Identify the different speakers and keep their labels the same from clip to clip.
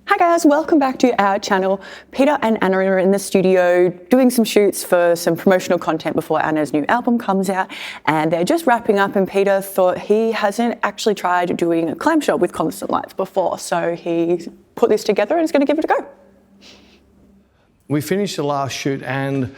Speaker 1: Hi guys, welcome back to our channel. Peter and Anna are in the studio doing some shoots for some promotional content before Anna's new album comes out, and they're just wrapping up, and Peter thought he hasn't actually tried doing a clamshot with constant lights before, so he put this together and is going to give it a go.
Speaker 2: We finished the last shoot and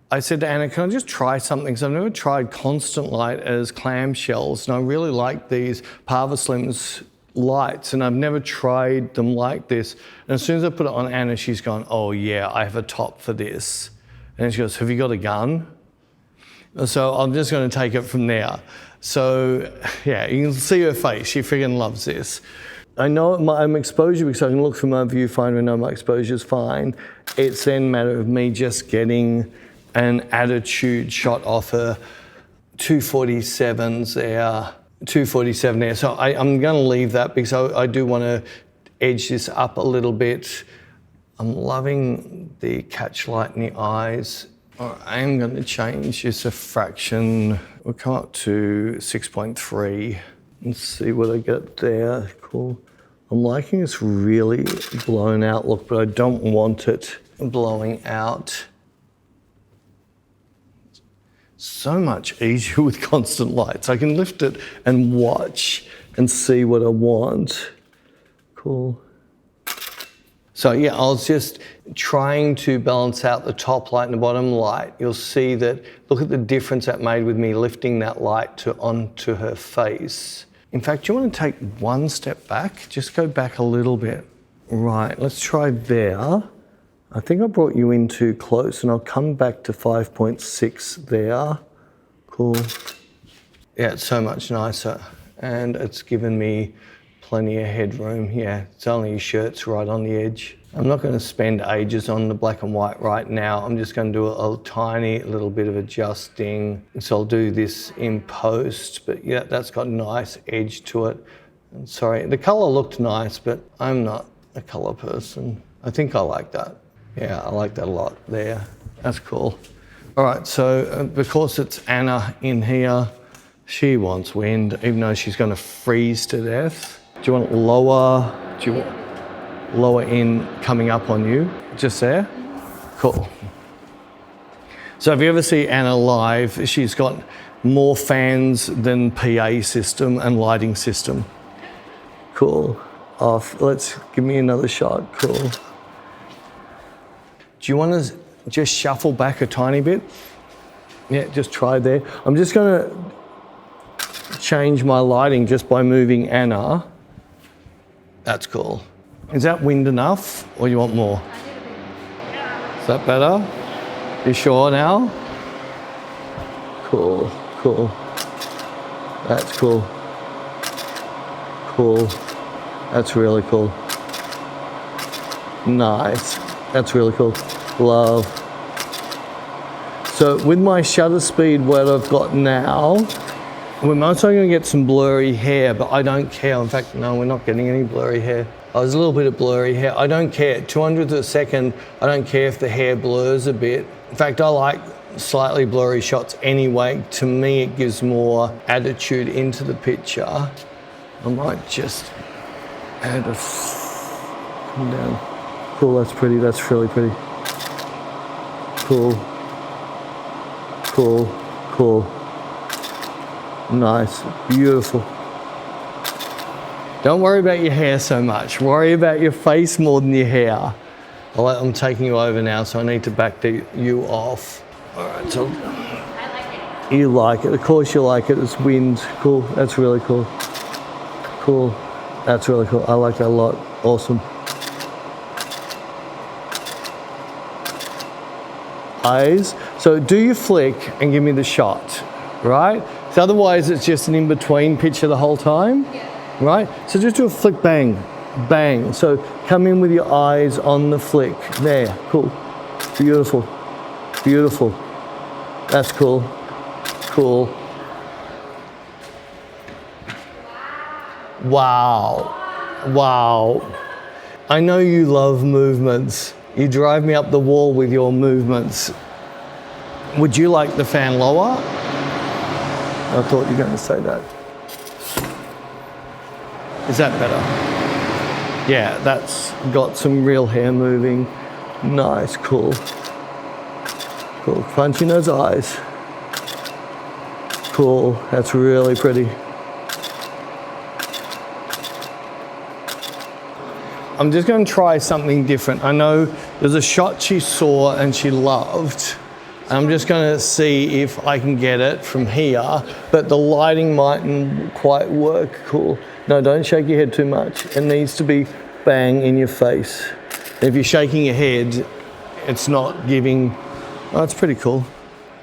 Speaker 2: I said to Anna, can I just try something? Because I've never tried constant light as clamshells, and I really like these PavoSlims lights, and I've never tried them like this. And as soon as I put it on Anna, she's gone, oh yeah, I have a top for this. And she goes, have you got a gun? So I'm just going to take it from there. So yeah, you can see her face. She friggin' loves this. I know I'm exposure because I can look through my viewfinder and know my exposure's fine. It's then a matter of me just getting an attitude shot off her 247s there. 247 there, so I'm going to leave that because I do want to edge this up a little bit. I'm loving the catch light in the eyes. I am going to change this a fraction. We'll come up to 6.3 and see what I get there. Cool. I'm liking this really blown out look, but I don't want it blowing out. So much easier with constant lights. I can lift it and watch and see what I want. Cool. So yeah, I was just trying to balance out the top light and the bottom light. You'll see that, look at the difference that made with me lifting that light onto her face. In fact, you want to take one step back, just go back a little bit. Right, let's try there. I think I brought you in too close, and I'll come back to 5.6 there. Cool. Yeah, it's so much nicer, and it's given me plenty of headroom. Yeah, it's only your shirt's right on the edge. I'm not going to spend ages on the black and white right now. I'm just going to do a tiny little bit of adjusting. So I'll do this in post, but yeah, that's got a nice edge to it. And sorry, the color looked nice, but I'm not a color person. I think I like that. Yeah, I like that a lot there. That's cool. All right, so because it's Anna in here, she wants wind, even though she's going to freeze to death. Do you want lower? Do you want lower in coming up on you? Just there? Cool. So if you ever see Anna live, she's got more fans than PA system and lighting system. Cool. Off. Let's give me another shot. Cool. Do you want to just shuffle back a tiny bit? Yeah, just try there. I'm just going to change my lighting just by moving Anna. That's cool. Is that wind enough, or you want more? Is that better? You sure now? Cool, cool. That's cool. Cool. That's really cool. Nice. That's really cool. Love. So with my shutter speed, what I've got now, we're most likely going to get some blurry hair, but I don't care. In fact, no, we're not getting any blurry hair. Oh, there's a little bit of blurry hair. I don't care. 200th of a second, I don't care if the hair blurs a bit. In fact, I like slightly blurry shots anyway. To me, it gives more attitude into the picture. I might just add a... come down. Cool, that's pretty, that's really pretty. Cool. Cool, cool. Nice, beautiful. Don't worry about your hair so much. Worry about your face more than your hair. I'm taking you over now, so I need to back you off. All right, so. I like it. You like it, of course you like it. It's wind, cool, that's really cool. Cool, that's really cool. I like that a lot, awesome. Eyes. So do your flick and give me the shot, right? So otherwise it's just an in-between picture the whole time, yeah. Right? So just do a flick, bang, bang. So come in with your eyes on the flick. There, cool, beautiful, beautiful. That's cool, cool. Wow, wow. I know you love movements. You drive me up the wall with your movements. Would you like the fan lower? I thought you were going to say that. Is that better? Yeah, that's got some real hair moving. Nice, cool. Cool, crunching those eyes. Cool, that's really pretty. I'm just going to try something different. I know there's a shot she saw and she loved. I'm just going to see if I can get it from here, but the lighting mightn't quite work. Cool. No, don't shake your head too much. It needs to be bang in your face. If you're shaking your head, it's not giving. Oh, that's pretty cool.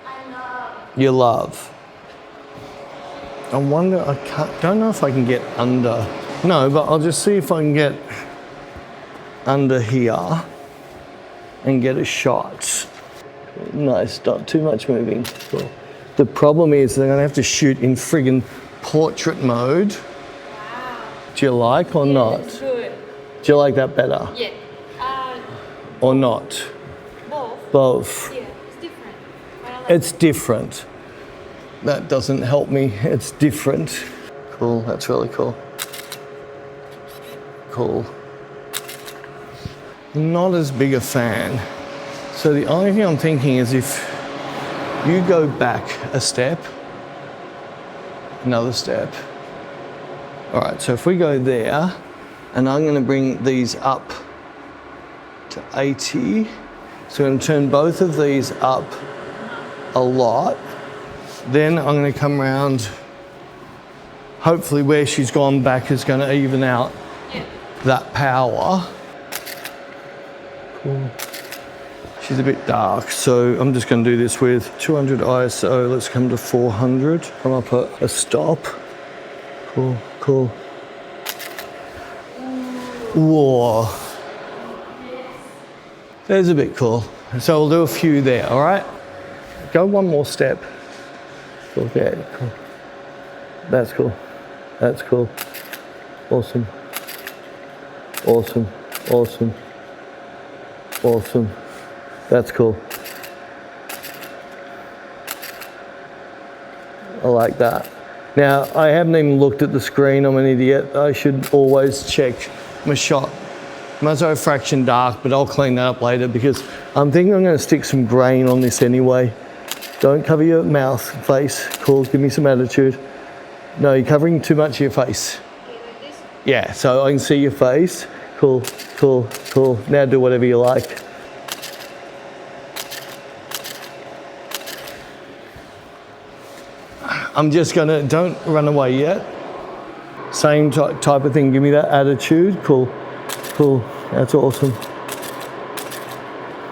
Speaker 3: I love.
Speaker 2: You love. I wonder, don't know if I can get under. No, but I'll just see if I can get under here and get a shot. Nice, not too much moving. Cool. The problem is they're gonna have to shoot in friggin' portrait mode.
Speaker 3: Wow.
Speaker 2: Do you like or not?
Speaker 3: It's good.
Speaker 2: Do you like that better?
Speaker 3: Yeah.
Speaker 2: Or not?
Speaker 3: Both.
Speaker 2: Both.
Speaker 3: Yeah, it's different. But I like
Speaker 2: It's different. That doesn't help me, it's different. Cool, that's really cool. Cool. Not as big a fan. So the only thing I'm thinking is if you go back a step, another step. All right, so if we go there, and I'm gonna bring these up to 80. So I'm gonna turn both of these up a lot. Then I'm gonna come around, hopefully where she's gone back is gonna even out that power. Cool. She's a bit dark, so I'm just going to do this with 200 ISO. Let's come to 400. Come up a stop. Cool, cool. Whoa. There's a bit cool. So we'll do a few there, all right? Go one more step. Cool, yeah, cool. That's cool. That's cool. Awesome. Awesome. Awesome. Awesome. That's cool. I like that. Now, I haven't even looked at the screen. I'm an idiot. I should always check my shot. Muzzle fraction dark, but I'll clean that up later because I'm thinking I'm going to stick some grain on this anyway. Don't cover your mouth, face. Cool, give me some attitude. No, you're covering too much of your face.
Speaker 3: Okay, like this?
Speaker 2: Yeah, so I can see your face. Cool, cool, cool. Now do whatever you like. I'm just gonna, don't run away yet. Same type of thing, give me that attitude. Cool, cool, that's awesome.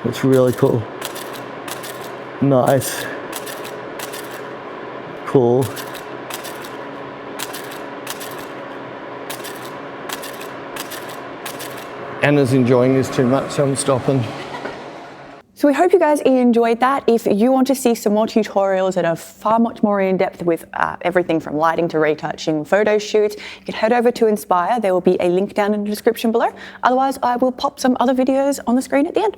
Speaker 2: That's really cool. Nice. Cool. Anna's enjoying this too much, so I'm stopping.
Speaker 1: So we hope you guys enjoyed that. If you want to see some more tutorials that are far much more in depth with everything from lighting to retouching, photo shoots, you can head over to Inspire. There will be a link down in the description below. Otherwise, I will pop some other videos on the screen at the end.